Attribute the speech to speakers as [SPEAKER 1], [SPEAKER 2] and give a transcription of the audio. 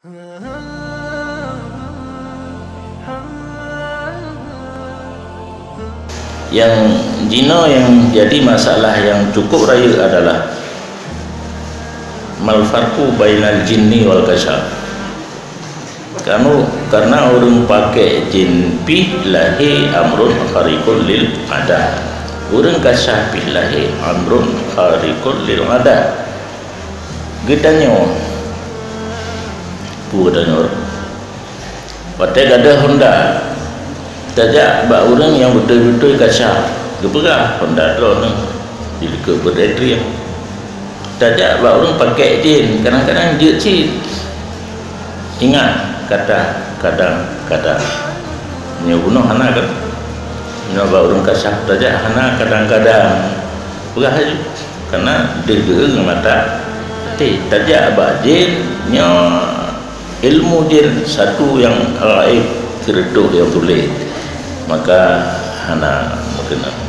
[SPEAKER 1] Yang zina yang jadi masalah yang cukup raya adalah mal farqu bainal jinni wal kasyaf. Karena orang pakai jin billahi amrun khariqul lil ada, orang kasyaf billahi amrun khariqul lil ada. Gedanya orang pakai gada Honda tajak bak orang yang betul-betul kasyaf geperah Honda tu ni dileka berdiri tajak bak orang pakai jin kadang-kadang dia cin ingat kata kadang-kadang ni bunuh anak kan ni bak orang kasyaf tajak anak kadang-kadang berah je kerana dia gerang mata tajak bak jin nya ilmu jin satu yang gaib terduh yang tulis maka anak mungkin